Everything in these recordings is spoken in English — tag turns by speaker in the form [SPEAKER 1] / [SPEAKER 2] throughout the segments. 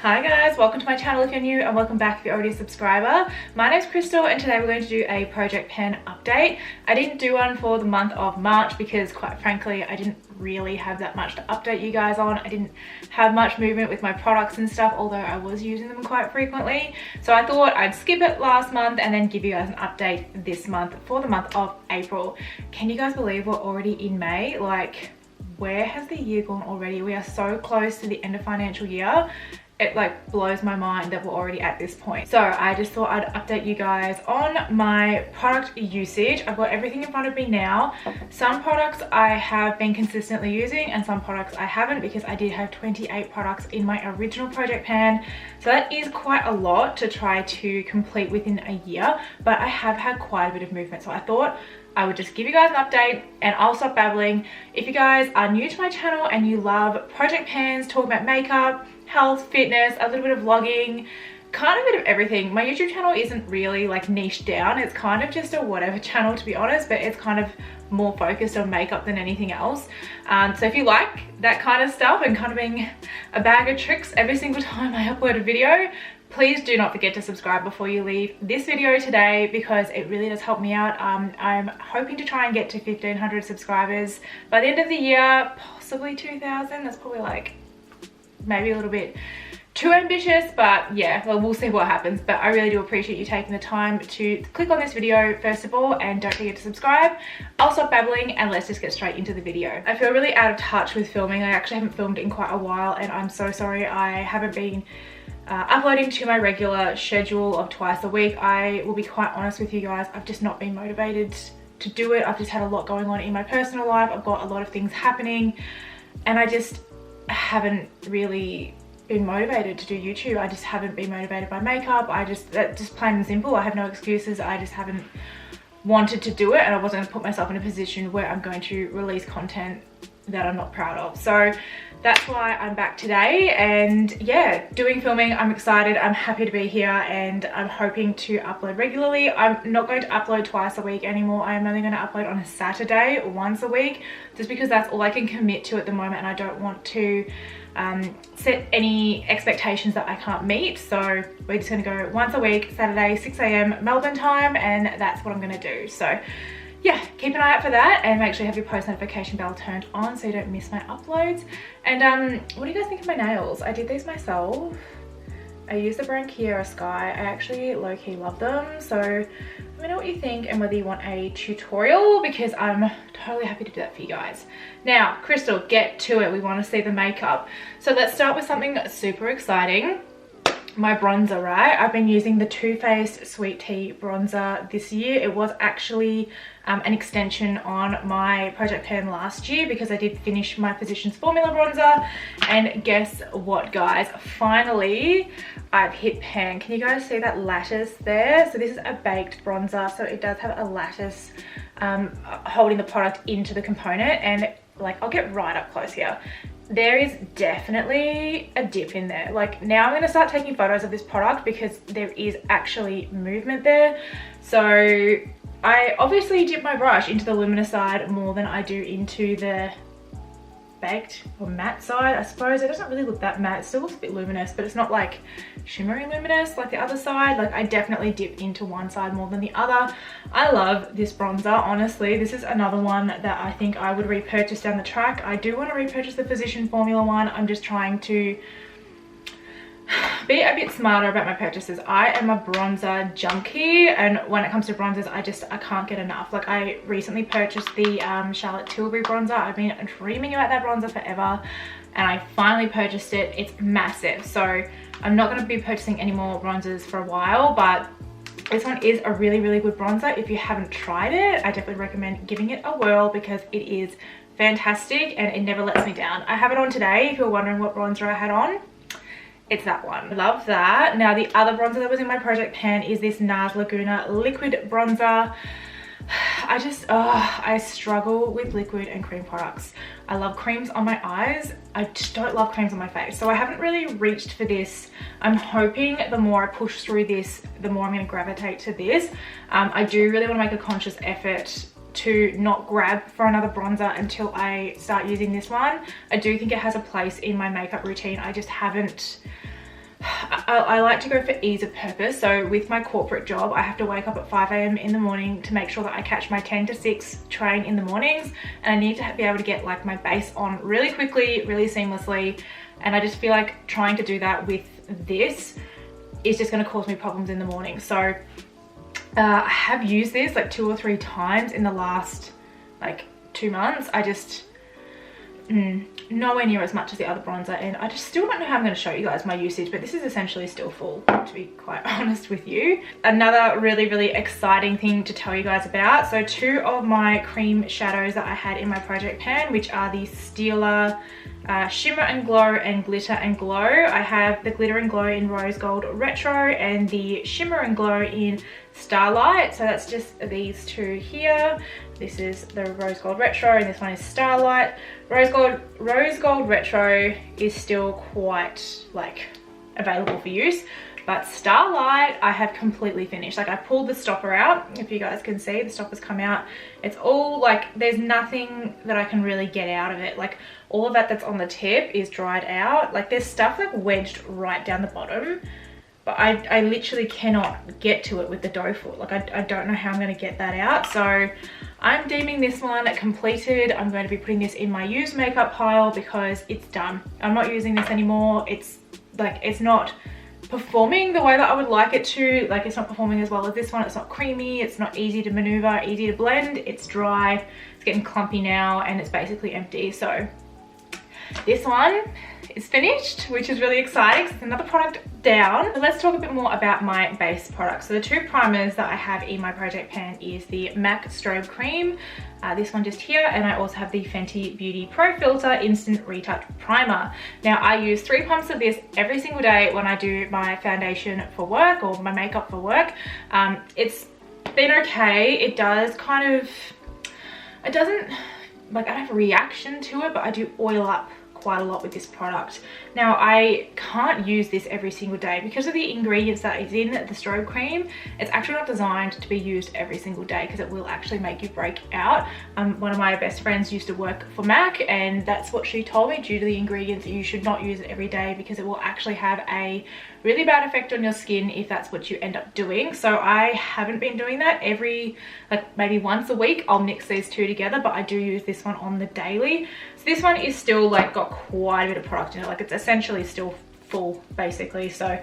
[SPEAKER 1] Hi guys, welcome to my channel if you're new, and welcome back if you're already a subscriber. My name's Crystal and today we're going to do a project pen update. I didn't do one for the month of March because quite frankly I didn't really have that much to update you guys on. I didn't have much movement with my products and stuff, although I was using them quite frequently. So I thought I'd skip it last month and then give you guys an update this month for the month of April. Can you guys believe we're already in May? Like, where has the year gone already? We are so close to the end of financial year. It like blows my mind that we're already at this point. So I just thought I'd update you guys on my product usage. I've got everything in front of me now. Some products I have been consistently using and some products I haven't, because I did have 28 products in my original project pan. So that is quite a lot to try to complete within a year, but I have had quite a bit of movement. So I thought I would just give you guys an update and I'll stop babbling. If you guys are new to my channel and you love project pans, talk about makeup, health, fitness, a little bit of vlogging, kind of a bit of everything. My YouTube channel isn't really like niched down. It's kind of just a whatever channel, to be honest, but it's kind of more focused on makeup than anything else. So if you like that kind of stuff and kind of being a bag of tricks every single time I upload a video, please do not forget to subscribe before you leave this video today, because it really does help me out. I'm hoping to try and get to 1,500 subscribers by the end of the year, possibly 2,000. That's probably like maybe a little bit too ambitious, but yeah, well, we'll see what happens. But I really do appreciate you taking the time to click on this video first of all, and don't forget to subscribe. I'll stop babbling and let's just get straight into the video. I feel really out of touch with filming. I actually haven't filmed in quite a while and I'm so sorry. I haven't been uploading to my regular schedule of twice a week. I will be quite honest with you guys, I've just not been motivated to do it. I've just had a lot going on in my personal life. I've got a lot of things happening and I just haven't really been motivated to do YouTube. I just haven't been motivated by makeup. That's just plain and simple. I have no excuses. I just haven't wanted to do it, and I wasn't going to put myself in a position where I'm going to release content that I'm not proud of. So that's why I'm back today, and yeah, doing filming. I'm excited, I'm happy to be here, and I'm hoping to upload regularly. I'm not going to upload twice a week anymore. I am only going to upload on a Saturday once a week, just because that's all I can commit to at the moment, and I don't want to set any expectations that I can't meet. So we're just going to go once a week, Saturday 6 AM Melbourne time, and that's what I'm going to do. So yeah, keep an eye out for that, and make sure you have your post notification bell turned on so you don't miss my uploads. And what do you guys think of my nails? I did these myself. I used the brand Kiara Sky. I actually low-key love them. So let me know what you think and whether you want a tutorial, because I'm totally happy to do that for you guys. Now, Crystal, get to it. We want to see the makeup. So let's start with something super exciting. My bronzer, right? I've been using the Too Faced Sweet Tea bronzer this year. It was actually an extension on my project pan last year, because I did finish my Physicians Formula bronzer. And guess what, guys? Finally, I've hit pan. Can you guys see that lattice there? So this is a baked bronzer, so it does have a lattice holding the product into the component. And like, I'll get right up close here. There is definitely a dip in there. Like, now I'm going to start taking photos of this product because there is actually movement there. So I obviously dip my brush into the luminous side more than I do into the baked or matte side. I suppose it doesn't really look that matte. It still looks a bit luminous, but it's not like shimmery luminous like the other side. Like, I definitely dip into one side more than the other. I love this bronzer, honestly. This is another one that I think I would repurchase down the track. I do want to repurchase the Physician Formula one. I'm just trying to be a bit smarter about my purchases. I am a bronzer junkie, and when it comes to bronzers, I can't get enough. Like, I recently purchased the Charlotte Tilbury bronzer. I've been dreaming about that bronzer forever, and I finally purchased it. It's massive, so I'm not going to be purchasing any more bronzers for a while, but this one is a really, really good bronzer. If you haven't tried it, I definitely recommend giving it a whirl, because it is fantastic and it never lets me down. I have it on today. If you're wondering what bronzer I had on, it's that one. Love that. Now, the other bronzer that was in my project pan is this Nas Laguna liquid bronzer. I struggle with liquid and cream products. I love creams on my eyes. I just don't love creams on my face. So I haven't really reached for this. I'm hoping the more I push through this, the more I'm going to gravitate to this. I do really want to make a conscious effort to not grab for another bronzer until I start using this one. I do think it has a place in my makeup routine. I just haven't I like to go for ease of purpose. So with my corporate job, I have to wake up at 5 a.m. in the morning to make sure that I catch my 10 to 6 train in the mornings, and I need to be able to get like my base on really quickly, really seamlessly, and I just feel like trying to do that with this is just going to cause me problems in the morning. So I have used this like 2 or 3 times in the last like 2 months. I just nowhere near as much as the other bronzer, and I just still don't know how I'm going to show you guys my usage, but this is essentially still full, to be quite honest with you. Another really exciting thing to tell you guys about, so 2 of my cream shadows that I had in my project pan, which are the Stila Shimmer and Glow and Glitter and Glow. I have the Glitter and Glow in Rose Gold Retro and the Shimmer and Glow in Starlight. So that's just these 2 here. This is the Rose Gold Retro and this one is Starlight. Rose Gold Retro is still quite like available for use, but Starlight I have completely finished. Like I pulled the stopper out, if you guys can see, the stopper's come out. It's all like, there's nothing that I can really get out of it. Like all of that that's on the tip is dried out. Like there's stuff like wedged right down the bottom, but I literally cannot get to it with the doe foot. Like I don't know how I'm going to get that out. So I'm deeming this one completed. I'm going to be putting this in my used makeup pile because it's done. I'm not using this anymore. It's like, it's not performing the way that I would like it to. Like it's not performing as well as this one. It's not creamy, it's not easy to maneuver, easy to blend, it's dry, it's getting clumpy now, and it's basically empty. So this one is finished, which is really exciting because it's another product down. So let's talk a bit more about my base products. So the 2 primers that I have in my project pan is the MAC Strobe Cream, this one just here, and I also have the Fenty Beauty Pro Filter Instant Retouch Primer. Now I use 3 pumps of this every single day when I do my foundation for work or my makeup for work. It's been okay. It does kind of, it doesn't, like I don't have a reaction to it, but I do oil up quite a lot with this product. Now I can't use this every single day because of the ingredients that is in the strobe cream. It's actually not designed to be used every single day because it will actually make you break out. One of my best friends used to work for MAC, and that's what she told me, due to the ingredients, you should not use it every day because it will actually have a really bad effect on your skin if that's what you end up doing. So I haven't been doing that. Every like maybe once a week I'll mix these 2 together, but I do use this one on the daily. So this one is still like got quite a bit of product in it. Like it's essentially still full basically, so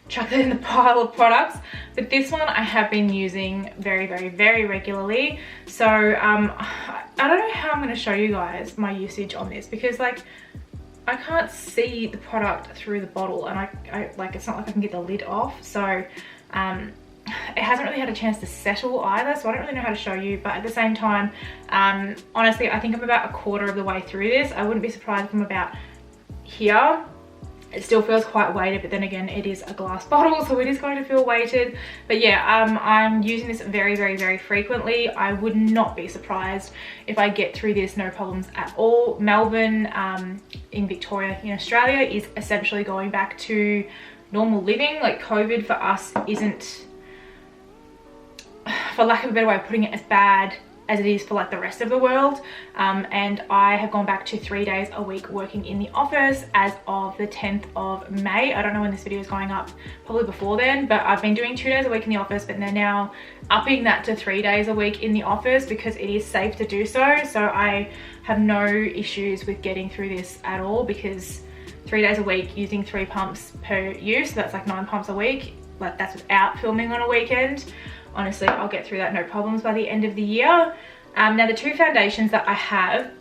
[SPEAKER 1] chuck it in the pile of products. But this one I have been using very regularly. So I don't know how I'm going to show you guys my usage on this because like I can't see the product through the bottle, and I like, it's not like I can get the lid off. So it hasn't really had a chance to settle either, so I don't really know how to show you. But at the same time, honestly, I think I'm about a quarter of the way through this. I wouldn't be surprised if I'm about here. It still feels quite weighted, but then again, it is a glass bottle, so it is going to feel weighted. But yeah, I'm using this very frequently. I would not be surprised if I get through this no problems at all. Melbourne, in Victoria, in Australia, is essentially going back to normal living. Like COVID for us isn't, for lack of a better way of putting it, as bad as it is for like the rest of the world. And I have gone back to 3 days a week working in the office as of the 10th of May. I don't know when this video is going up, probably before then, but I've been doing 2 days a week in the office, but they're now upping that to 3 days a week in the office because it is safe to do so. So I have no issues with getting through this at all, because 3 days a week using 3 pumps per use, so that's like 9 pumps a week. Like that's without filming on a weekend. Honestly, I'll get through that no problems by the end of the year. Now the 2 foundations that I have,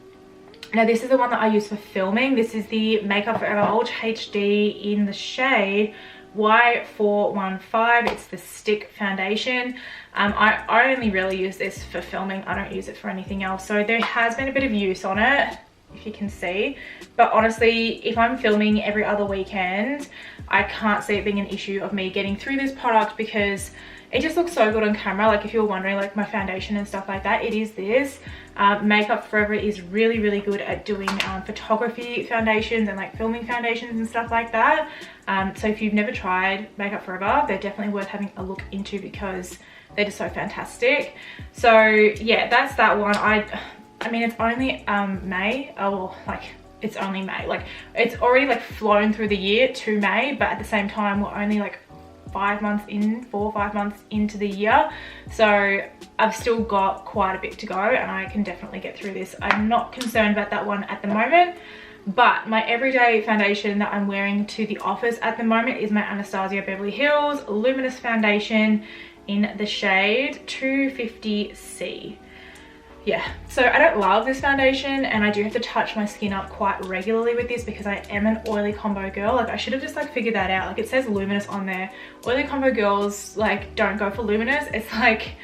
[SPEAKER 1] now this is the one that I use for filming. This is the Makeup Forever Ultra HD in the shade Y415. It's the stick foundation. I only really use this for filming. I don't use it for anything else. So there has been a bit of use on it, if you can see, but honestly, if I'm filming every other weekend, I can't see it being an issue of me getting through this product because it just looks so good on camera. Like if you're wondering like my foundation and stuff like that, it is this. Makeup Forever is really good at doing photography foundations and like filming foundations and stuff like that. So if you've never tried Makeup Forever, they're definitely worth having a look into because they're just so fantastic. So yeah, that's that one. I mean, it's only May, or like it's only May. Like, it's already like flown through the year to May, but at the same time we're only like 4 or 5 months into the year, so I've still got quite a bit to go and I can definitely get through this. I'm not concerned about that one at the moment. But my everyday foundation that I'm wearing to the office at the moment is my Anastasia Beverly Hills Luminous Foundation in the shade 250C. Yeah, so I don't love this foundation and I do have to touch my skin up quite regularly with this because I am an oily combo girl. Like, I should have just like figured that out. Like, it says luminous on there. Oily combo girls like don't go for luminous. It's like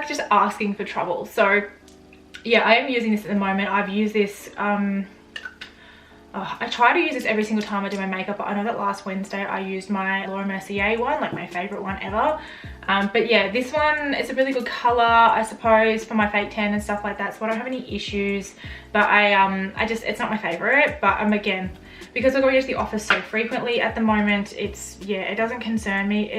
[SPEAKER 1] just asking for trouble. So yeah, I am using this at the moment. I've used this I try to use this every single time I do my makeup, but I know that last Wednesday I used my Laura Mercier one, like my favorite one ever. But yeah, this one is a really good color, I suppose, for my fake tan and stuff like that, so I don't have any issues. But it's not my favorite. But again, because I'm going into the office so frequently at the moment, it doesn't concern me.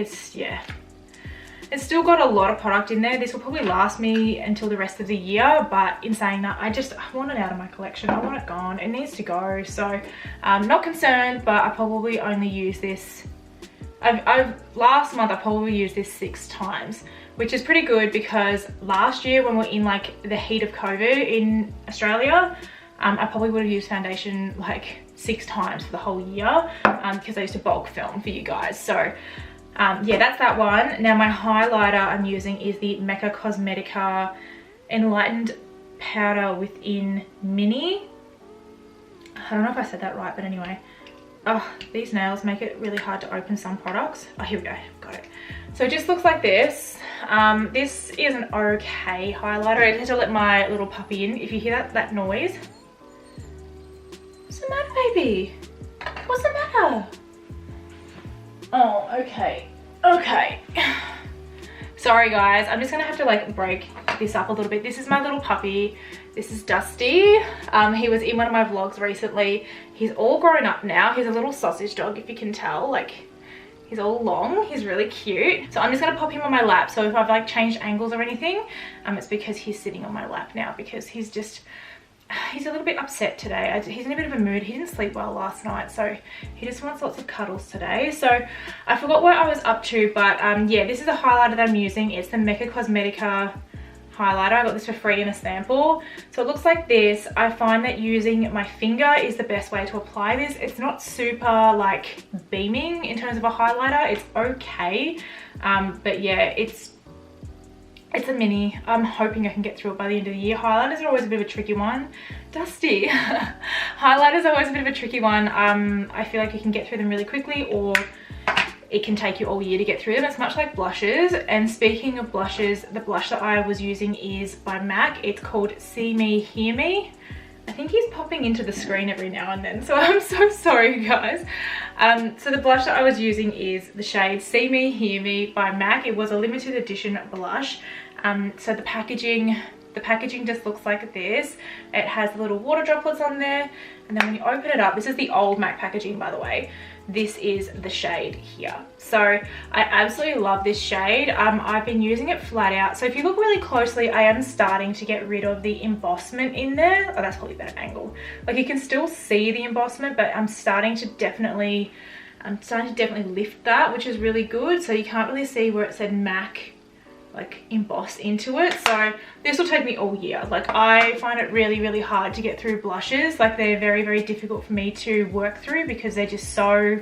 [SPEAKER 1] It's still got a lot of product in there. This will probably last me until the rest of the year, but in saying that, I want it out of my collection. I want it gone. It needs to go. So not concerned, but I probably only use this. Last month I probably used this 6 times, which is pretty good because last year when we're in like the heat of COVID in Australia, I probably would have used foundation like 6 times for the whole year because I used to bulk film for you guys. So yeah, that's that one. Now my highlighter I'm using is the Mecca Cosmetica Enlightened Powder Within Mini. I don't know if I said that right, but anyway. Oh, these nails make it really hard to open some products. Oh, here we go, got it. So it just looks like this. This is an okay highlighter. I just had to let my little puppy in. If you hear that noise. What's the matter, baby? What's the matter? Oh, okay. Sorry guys, I'm just gonna have to like break this up a little bit. This is my little puppy. This is Dusty. He was in one of my vlogs recently. He's all grown up now. He's a little sausage dog, if you can tell. Like, he's all long. He's really cute. So I'm just gonna pop him on my lap. So if I've like changed angles or anything, it's because he's sitting on my lap now because he's a little bit upset today. He's in a bit of a mood. He didn't sleep well last night, so he just wants lots of cuddles today. So I forgot what I was up to, but yeah, this is a highlighter that I'm using. It's the Mecca Cosmetica highlighter. I got this for free in a sample. So it looks like this. I find that using my finger is the best way to apply this. It's not super like beaming in terms of a highlighter. It's okay, but yeah, it's a mini. I'm hoping I can get through it by the end of the year. Highlighters are always a bit of a tricky one. Dusty. Highlighters are always a bit of a tricky one. I feel like you can get through them really quickly, or it can take you all year to get through them. It's much like blushes. And speaking of blushes, the blush that I was using is by MAC. It's called See Me, Hear Me. I think he's popping into the screen every now and then, so I'm so sorry guys. So the blush that I was using is the shade See Me, Hear Me by MAC. It was a limited edition blush. So the packaging just looks like this. It has the little water droplets on there, and then when you open it up, this is the old MAC packaging by the way. This is the shade here. So I absolutely love this shade. I've been using it flat out. So if you look really closely, I am starting to get rid of the embossment in there. Oh, that's probably a better angle. Like, you can still see the embossment, but I'm starting to definitely lift that, which is really good. So you can't really see where it said MAC like embossed into it. So this will take me all year. Like, I find it really hard to get through blushes. Like, they're very difficult for me to work through because they're just so,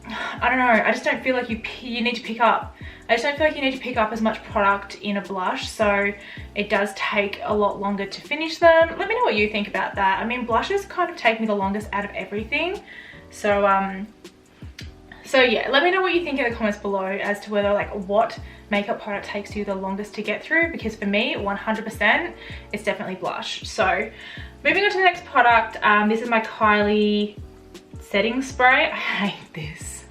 [SPEAKER 1] I don't know, I just don't feel like you need to pick up. I just don't feel like you need to pick up as much product in a blush, so it does take a lot longer to finish them. Let me know what you think about that. I mean, blushes kind of take me the longest out of everything. So yeah, let me know what you think in the comments below as to whether, like, what makeup product takes you the longest to get through, because for me, 100%, it's definitely blush. So moving on to the next product, this is my Kylie setting spray. I hate this.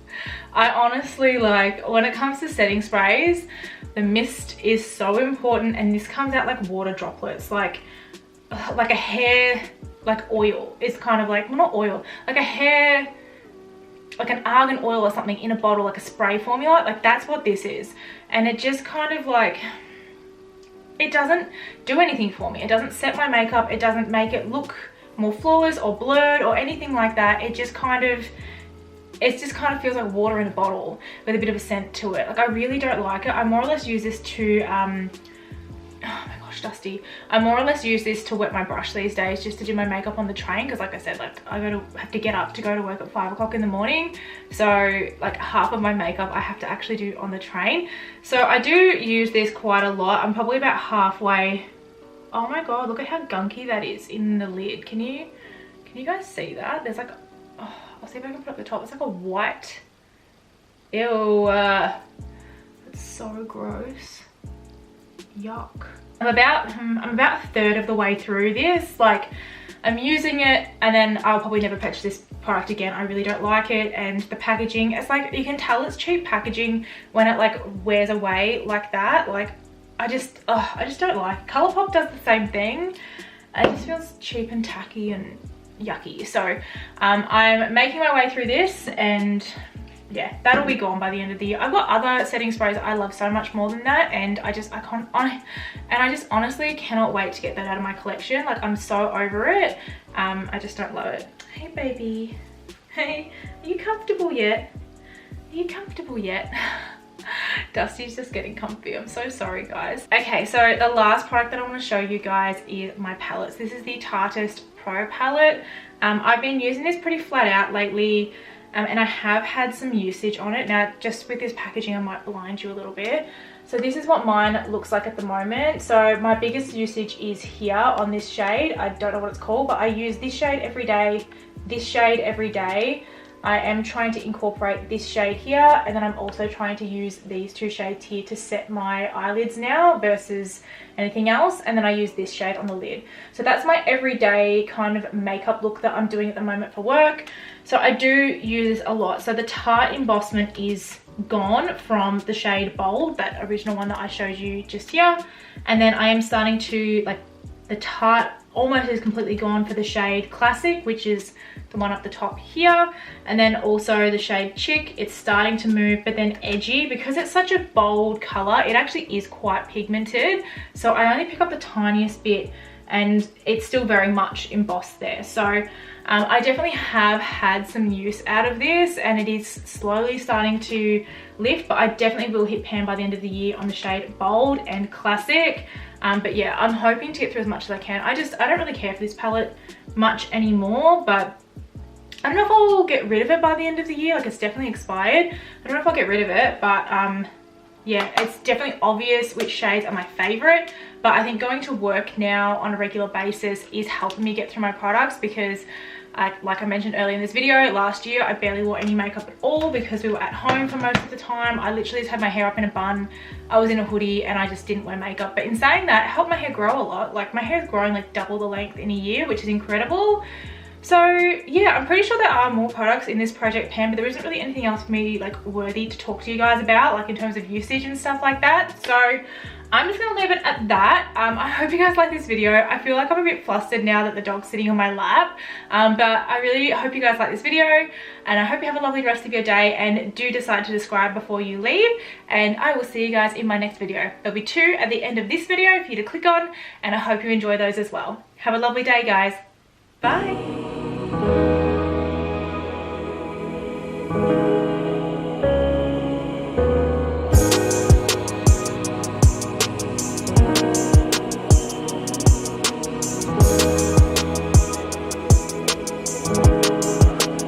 [SPEAKER 1] I honestly, like, when it comes to setting sprays, the mist is so important, and this comes out like water droplets, like a hair, like oil. It's kind of like, well, not oil, like a hair, like an argan oil or something in a bottle, like a spray formula. Like, that's what this is. And it just kind of like, it doesn't do anything for me. It doesn't set my makeup. It doesn't make it look more flawless or blurred or anything like that. It just kind of feels like water in a bottle with a bit of a scent to it. Like, I really don't like it. I more or less use this to oh my gosh, dusty. I more or less use this to wet my brush these days, just to do my makeup on the train, because like I said, like I have to get up to go to work at 5 o'clock in the morning, so like half of my makeup I have to actually do on the train. So I do use this quite a lot. I'm probably about halfway. Oh my god, look at how gunky that is in the lid. Can you guys see that? There's like, oh, I'll see if I can put up the top. It's like a white, ew, it's so gross. Yuck. I'm about a third of the way through this. Like, I'm using it and then I'll probably never purchase this product again. I really don't like it, and the packaging, it's like, you can tell it's cheap packaging when it like wears away like that. Like, I just don't like it. Colourpop does the same thing. It just feels cheap and tacky and yucky. So I'm making my way through this, and yeah, that'll be gone by the end of the year. I've got other setting sprays I love so much more than that, and I just honestly cannot wait to get that out of my collection. Like, I'm so over it. I just don't love it. Hey baby, hey, are you comfortable yet? Are you comfortable yet? Dusty's just getting comfy. I'm so sorry, guys. Okay, so the last product that I want to show you guys is my palettes. This is the Tartist Pro palette. I've been using this pretty flat out lately, and I have had some usage on it. Now, just with this packaging, I might blind you a little bit. So this is what mine looks like at the moment. So my biggest usage is here on this shade. I don't know what it's called, but I use this shade every day, this shade every day. I am trying to incorporate this shade here, and then I'm also trying to use these two shades here to set my eyelids now versus anything else, and then I use this shade on the lid. So that's my everyday kind of makeup look that I'm doing at the moment for work. So I do use this a lot. So the Tarte embossment is gone from the shade Bold, that original one that I showed you just here, and then I am starting to, like, the Tarte almost is completely gone for the shade Classic, which is the one up the top here, and then also the shade Chick. It's starting to move, but then Edgy, because it's such a bold color, it actually is quite pigmented, so I only pick up the tiniest bit and it's still very much embossed there. So I definitely have had some use out of this, and it is slowly starting to lift, but I definitely will hit pan by the end of the year on the shade Bold and Classic. But yeah, I'm hoping to get through as much as I can. I don't really care for this palette much anymore, but I don't know if I'll get rid of it by the end of the year. Like, it's definitely expired. I don't know if I'll get rid of it, but yeah, it's definitely obvious which shades are my favorite. But I think going to work now on a regular basis is helping me get through my products, because like I mentioned earlier in this video, last year I barely wore any makeup at all because we were at home for most of the time. I literally just had my hair up in a bun. I was in a hoodie and I just didn't wear makeup. But in saying that, it helped my hair grow a lot. Like, my hair's grown like double the length in a year, which is incredible. So yeah, I'm pretty sure there are more products in this project pan, but there isn't really anything else for me like worthy to talk to you guys about, like in terms of usage and stuff like that. So I'm just gonna leave it at that. I hope you guys like this video. I feel like I'm a bit flustered now that the dog's sitting on my lap, but I really hope you guys like this video, and I hope you have a lovely rest of your day, and do decide to subscribe before you leave, and I will see you guys in my next video. There'll be 2 at the end of this video for you to click on, and I hope you enjoy those as well. Have a lovely day, guys. Bye.